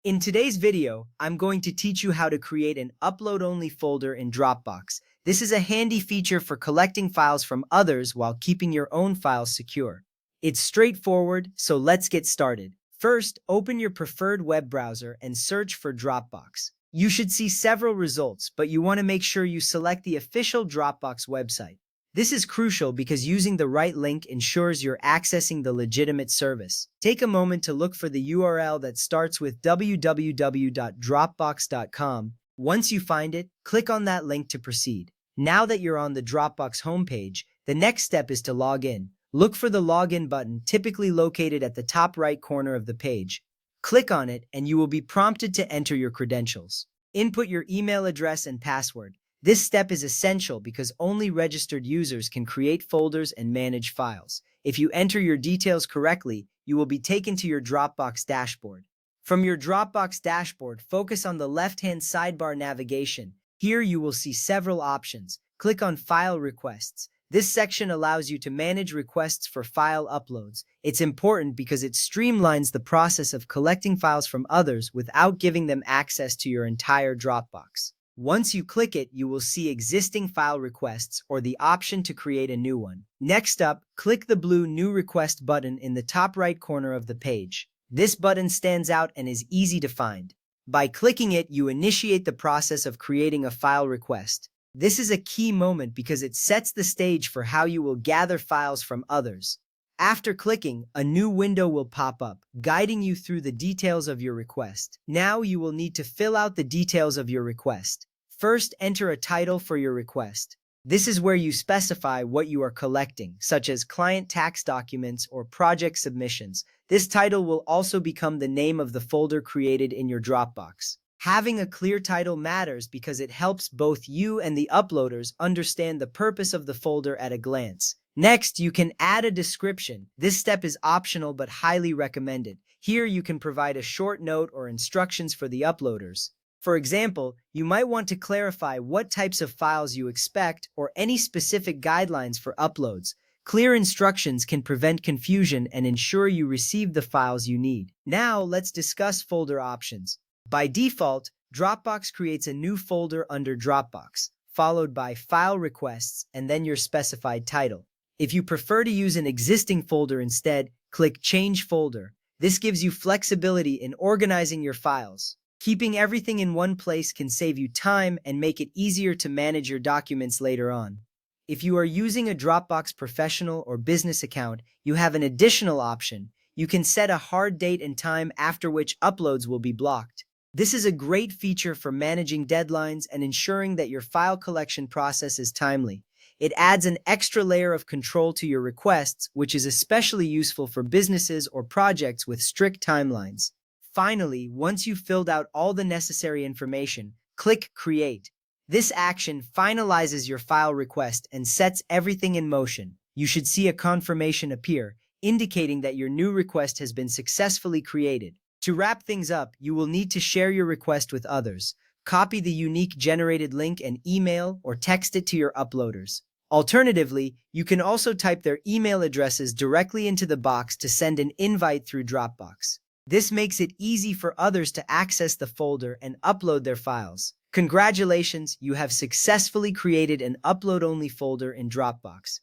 In today's video, I'm going to teach you how to create an upload-only folder in Dropbox. This is a handy feature for collecting files from others while keeping your own files secure. It's straightforward, so let's get started. First, open your preferred web browser and search for Dropbox. You should see several results, but you want to make sure you select the official Dropbox website. This is crucial because using the right link ensures you're accessing the legitimate service. Take a moment to look for the URL that starts with www.dropbox.com. Once you find it, click on that link to proceed. Now that you're on the Dropbox homepage, the next step is to log in. Look for the login button, typically located at the top right corner of the page. Click on it and you will be prompted to enter your credentials. Input your email address and password. This step is essential because only registered users can create folders and manage files. If you enter your details correctly, you will be taken to your Dropbox dashboard. From your Dropbox dashboard, focus on the left-hand sidebar navigation. Here you will see several options. Click on File Requests. This section allows you to manage requests for file uploads. It's important because it streamlines the process of collecting files from others without giving them access to your entire Dropbox. Once you click it, you will see existing file requests or the option to create a new one. Next up, click the blue New Request button in the top right corner of the page. This button stands out and is easy to find. By clicking it, you initiate the process of creating a file request. This is a key moment because it sets the stage for how you will gather files from others. After clicking, a new window will pop up, guiding you through the details of your request. Now you will need to fill out the details of your request. First, enter a title for your request. This is where you specify what you are collecting, such as client tax documents or project submissions. This title will also become the name of the folder created in your Dropbox. Having a clear title matters because it helps both you and the uploaders understand the purpose of the folder at a glance. Next, you can add a description. This step is optional but highly recommended. Here you can provide a short note or instructions for the uploaders. For example, you might want to clarify what types of files you expect or any specific guidelines for uploads. Clear instructions can prevent confusion and ensure you receive the files you need. Now, let's discuss folder options. By default, Dropbox creates a new folder under Dropbox, followed by File Requests and then your specified title. If you prefer to use an existing folder instead, click Change Folder. This gives you flexibility in organizing your files. Keeping everything in one place can save you time and make it easier to manage your documents later on. If you are using a Dropbox professional or business account, you have an additional option. You can set a hard date and time after which uploads will be blocked. This is a great feature for managing deadlines and ensuring that your file collection process is timely. It adds an extra layer of control to your requests, which is especially useful for businesses or projects with strict timelines. Finally, once you've filled out all the necessary information, click Create. This action finalizes your file request and sets everything in motion. You should see a confirmation appear, indicating that your new request has been successfully created. To wrap things up, you will need to share your request with others. Copy the unique generated link and email or text it to your uploaders. Alternatively, you can also type their email addresses directly into the box to send an invite through Dropbox. This makes it easy for others to access the folder and upload their files. Congratulations, you have successfully created an upload-only folder in Dropbox.